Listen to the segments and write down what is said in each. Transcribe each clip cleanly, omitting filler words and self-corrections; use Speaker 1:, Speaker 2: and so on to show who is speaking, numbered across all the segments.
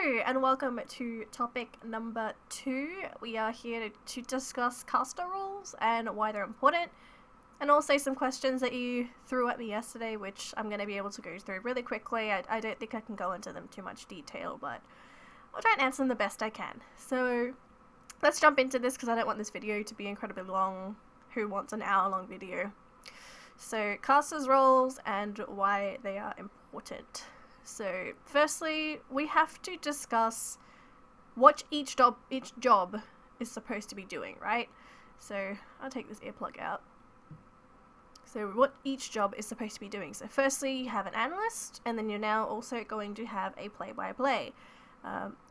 Speaker 1: Hello and welcome to topic number 2. We are here to discuss caster rules and why they're important, and also some questions that you threw at me yesterday, which I'm going to be able to go through really quickly. I don't think I can go into them too much detail, but I'll try and answer them the best I can. So let's jump into this because I don't want this video to be incredibly long. Who wants an hour-long video? So casters rules and why they are important. So firstly, we have to discuss what each job is supposed to be doing, right? So I'll take this earplug out. So what each job is supposed to be doing. So firstly, you have an analyst, and then you're now also going to have a play-by-play.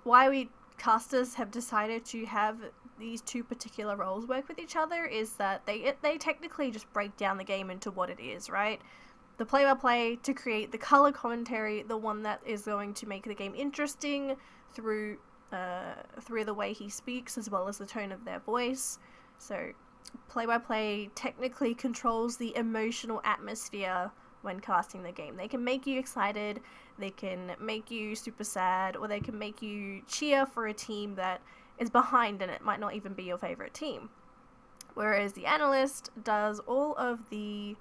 Speaker 1: Why we casters have decided to have these two particular roles work with each other is that they technically just break down the game into what it is, right? The play-by-play to create the color commentary, the one that is going to make the game interesting through the way he speaks as well as the tone of their voice. So play-by-play technically controls the emotional atmosphere when casting the game. They can make you excited, they can make you super sad, or they can make you cheer for a team that is behind and it might not even be your favorite team. Whereas the analyst does all of the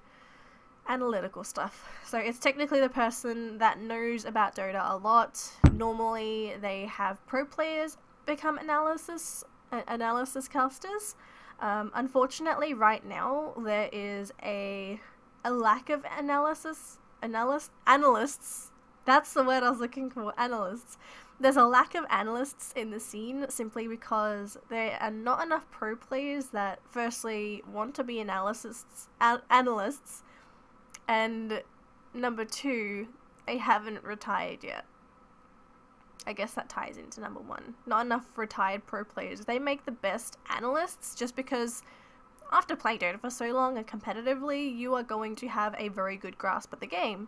Speaker 1: analytical stuff. So it's technically the person that knows about Dota a lot. Normally they have pro players become analysis casters. Unfortunately right now there is a lack of analysts. That's the word I was looking for, analysts. There's a lack of analysts in the scene simply because there are not enough pro players that firstly want to be analysts, and number 2, they haven't retired yet. I guess that ties into number 1. Not enough retired pro players. They make the best analysts just because after playing Dota for so long and competitively, you are going to have a very good grasp of the game.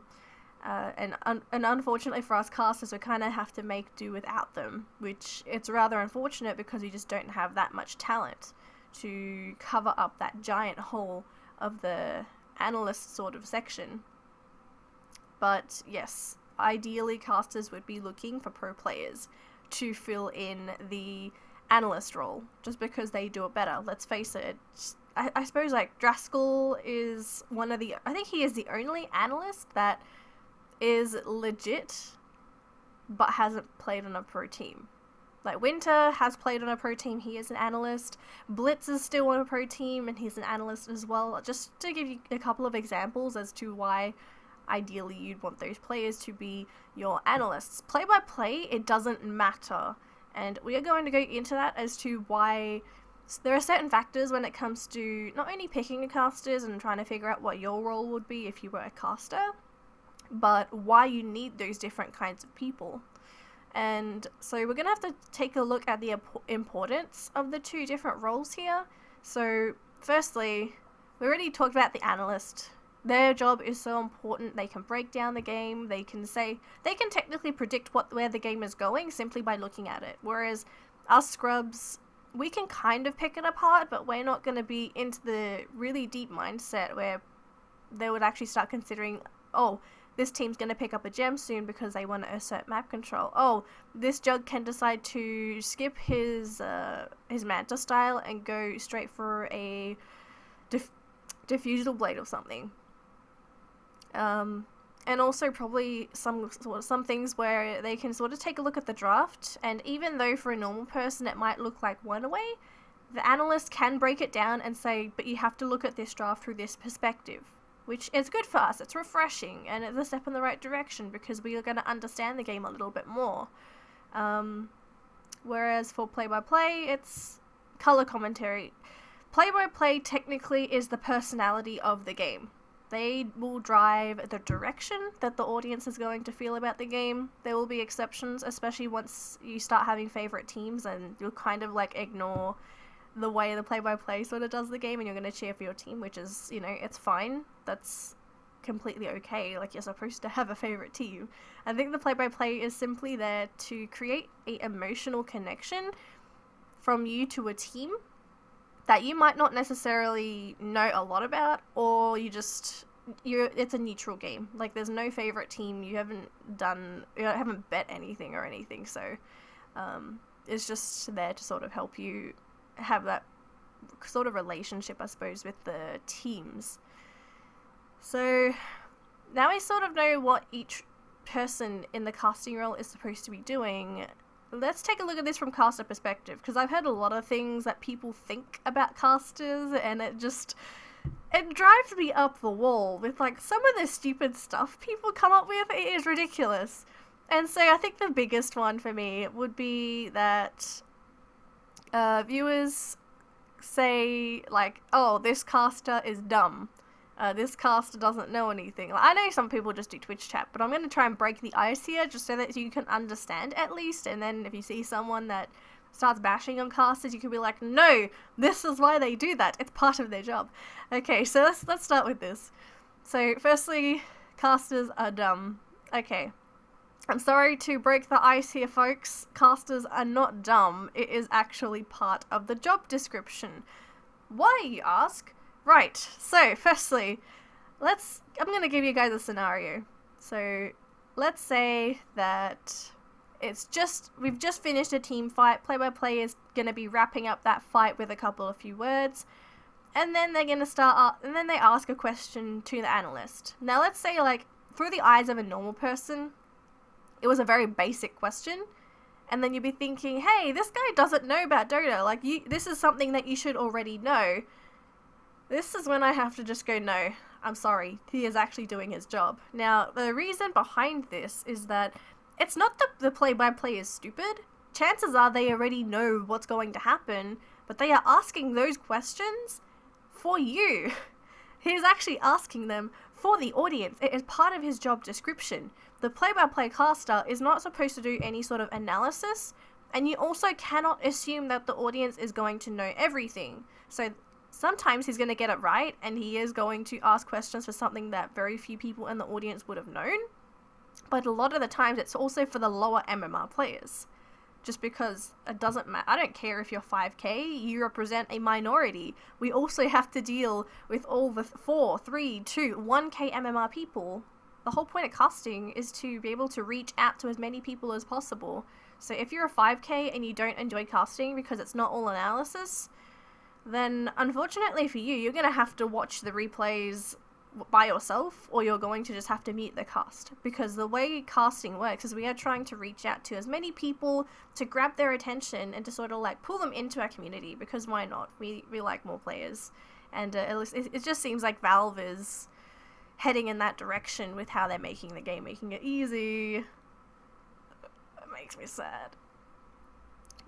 Speaker 1: And unfortunately for us casters, we kind of have to make do without them, which it's rather unfortunate because you just don't have that much talent to cover up that giant hole of the analyst sort of section. But yes, ideally casters would be looking for pro players to fill in the analyst role just because they do it better. Let's face it, I suppose like Draskell is I think he is the only analyst that is legit but hasn't played on a pro team. Like Winter has played on a pro team, he is an analyst. Blitz is still on a pro team and he's an analyst as well. Just to give you a couple of examples as to why ideally you'd want those players to be your analysts. Play-by-play, it doesn't matter. And we are going to go into that as to why there are certain factors when it comes to not only picking a casters and trying to figure out what your role would be if you were a caster, but why you need those different kinds of people. And so we're going to have to take a look at the importance of the two different roles here. So firstly, we already talked about the analyst. Their job is so important. They can break down the game. They can technically predict where the game is going simply by looking at it. Whereas us scrubs, we can kind of pick it apart, but we're not going to be into the really deep mindset where they would actually start considering, oh, this team's going to pick up a gem soon because they want to assert map control. Oh, this Jug can decide to skip his Manta style and go straight for a diffusal blade or something. And also probably some things where they can sort of take a look at the draft, and even though for a normal person it might look like one way, the analyst can break it down and say, but you have to look at this draft through this perspective. Which is good for us, it's refreshing, and it's a step in the right direction because we are going to understand the game a little bit more. Whereas for play-by-play, it's color commentary. Play-by-play technically is the personality of the game. They will drive the direction that the audience is going to feel about the game. There will be exceptions, especially once you start having favorite teams and you'll kind of like ignore the way the play-by-play sort of does the game and you're going to cheer for your team, which is, it's fine. That's completely okay. Like, you're supposed to have a favorite team. I think the play-by-play is simply there to create an emotional connection from you to a team that you might not necessarily know a lot about, or you just it's a neutral game. Like, there's no favorite team. You haven't bet anything or anything. So, it's just there to sort of help you have that sort of relationship, I suppose, with the teams. So now we sort of know what each person in the casting role is supposed to be doing. Let's take a look at this from caster perspective, because I've heard a lot of things that people think about casters, and it drives me up the wall with, like, some of the stupid stuff people come up with. It is ridiculous. And so I think the biggest one for me would be that viewers say, like, oh, this caster is dumb. This caster doesn't know anything. Like, I know some people just do Twitch chat, but I'm going to try and break the ice here just so that you can understand at least. And then if you see someone that starts bashing on casters, you can be like, no, this is why they do that. It's part of their job. Okay, so let's start with this. So firstly, casters are dumb. Okay. I'm sorry to break the ice here, folks. Casters are not dumb. It is actually part of the job description. Why, you ask? Right, so firstly, I'm going to give you guys a scenario. So let's say that we've just finished a team fight. Play-by-play is going to be wrapping up that fight with a few words. And then they're going to and then they ask a question to the analyst. Now let's say, like, through the eyes of a normal person, it was a very basic question. And then you'd be thinking, hey, this guy doesn't know about Dota. Like, this is something that you should already know. This is when I have to just go, no, I'm sorry, he is actually doing his job. Now, the reason behind this is that it's not that the play-by-play is stupid. Chances are they already know what's going to happen, but they are asking those questions for you. He's actually asking them for the audience. It is part of his job description. The play-by-play caster is not supposed to do any sort of analysis, and you also cannot assume that the audience is going to know everything. So sometimes he's going to get it right, and he is going to ask questions for something that very few people in the audience would have known. But a lot of the times, it's also for the lower MMR players. Just because it doesn't matter. I don't care if you're 5k, you represent a minority. We also have to deal with all the 4, 3, 2, 1k MMR people. The whole point of casting is to be able to reach out to as many people as possible. So if you're a 5k and you don't enjoy casting because it's not all analysis, then unfortunately for you, you're going to have to watch the replays by yourself, or you're going to just have to mute the cast. Because the way casting works is we are trying to reach out to as many people to grab their attention and to sort of, like, pull them into our community, because why not? We like more players. And it just seems like Valve is heading in that direction with how they're making the game, making it easy. It makes me sad.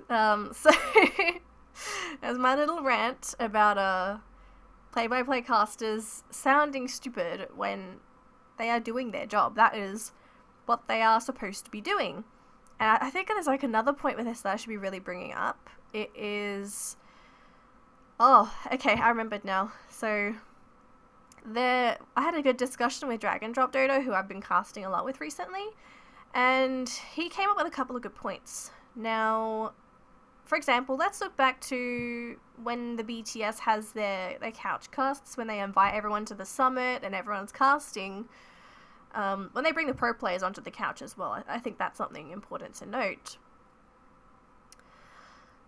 Speaker 1: So as my little rant about play-by-play casters sounding stupid when they are doing their job. That is what they are supposed to be doing. And I think there's, like, another point with this that I should be really bringing up. It is... Oh, okay, I remembered now. So I had a good discussion with Dragon Drop Dodo, who I've been casting a lot with recently, and he came up with a couple of good points. Now, for example, let's look back to when the BTS has their couch casts, when they invite everyone to the summit and everyone's casting, when they bring the pro players onto the couch as well. I think that's something important to note.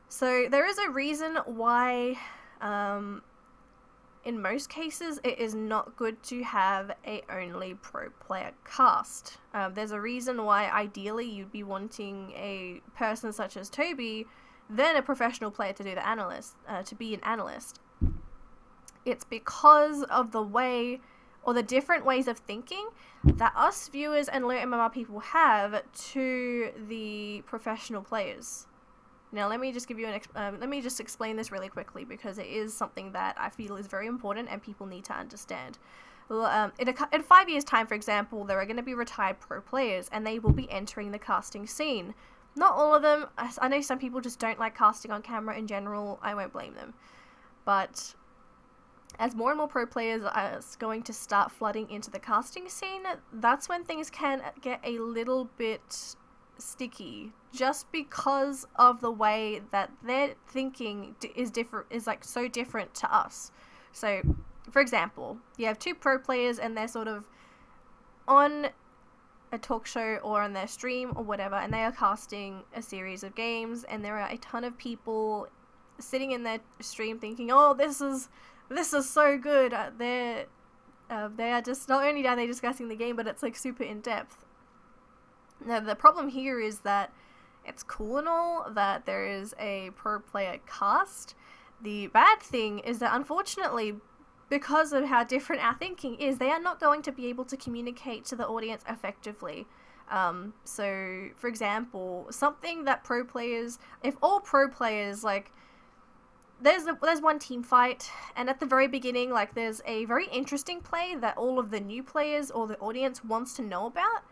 Speaker 1: So there is a reason why, in most cases, it is not good to have a only pro player cast. There's a reason why ideally you'd be wanting a person such as Toby, then a professional player to do the analyst, to be an analyst. It's because of the way, or the different ways of thinking that us viewers and low MMR people have to the professional players. Now, let me just give you let me just explain this really quickly, because it is something that I feel is very important and people need to understand. In 5 years' time, for example, there are going to be retired pro players, and they will be entering the casting scene. Not all of them. I know some people just don't like casting on camera in general. I won't blame them. But as more and more pro players are going to start flooding into the casting scene, that's when things can get a little bit sticky, just because of the way that their thinking is like so different to us. So for example, you have two pro players and they're sort of on a talk show or on their stream or whatever, and they are casting a series of games, and there are a ton of people sitting in their stream thinking, oh, this is so good. They are just, not only are they discussing the game, but it's like super in depth. Now the problem here is that it's cool and all that there is a pro player cast. The bad thing is that unfortunately, because of how different our thinking is, they are not going to be able to communicate to the audience effectively. So, for example, something that pro players, if all pro players, like, there's one team fight, and at the very beginning, like, there's a very interesting play that all of the new players or the audience wants to know about,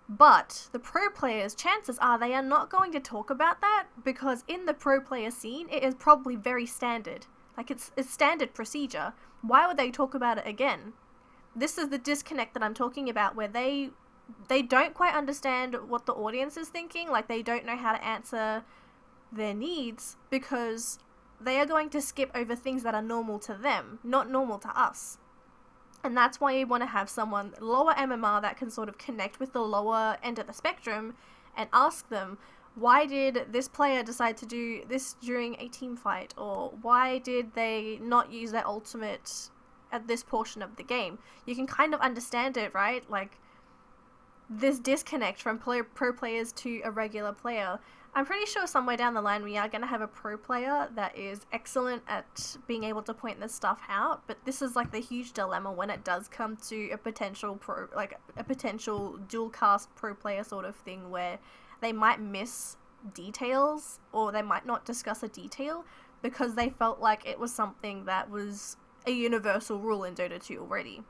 Speaker 1: but the pro players, chances are they are not going to talk about that, because in the pro player scene, it is probably very standard. Like, it's standard procedure. Why would they talk about it again? This is the disconnect that I'm talking about, where they don't quite understand what the audience is thinking. Like, they don't know how to answer their needs, because they are going to skip over things that are normal to them, not normal to us. And that's why you want to have someone lower MMR that can sort of connect with the lower end of the spectrum and ask them, why did this player decide to do this during a team fight? Or why did they not use their ultimate at this portion of the game? You can kind of understand it, right? Like, this disconnect from pro players to a regular player. I'm pretty sure somewhere down the line we are going to have a pro player that is excellent at being able to point this stuff out, but this is like the huge dilemma when it does come to a potential dual cast pro player sort of thing, where they might miss details, or they might not discuss a detail because they felt like it was something that was a universal rule in Dota 2 already.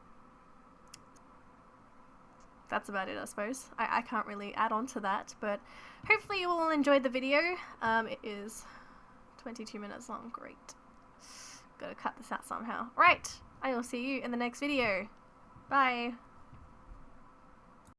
Speaker 1: That's about it, I suppose. I can't really add on to that, but hopefully you all enjoyed the video. It is 22 minutes long. Great. Gotta cut this out somehow. Right, I will see you in the next video. Bye.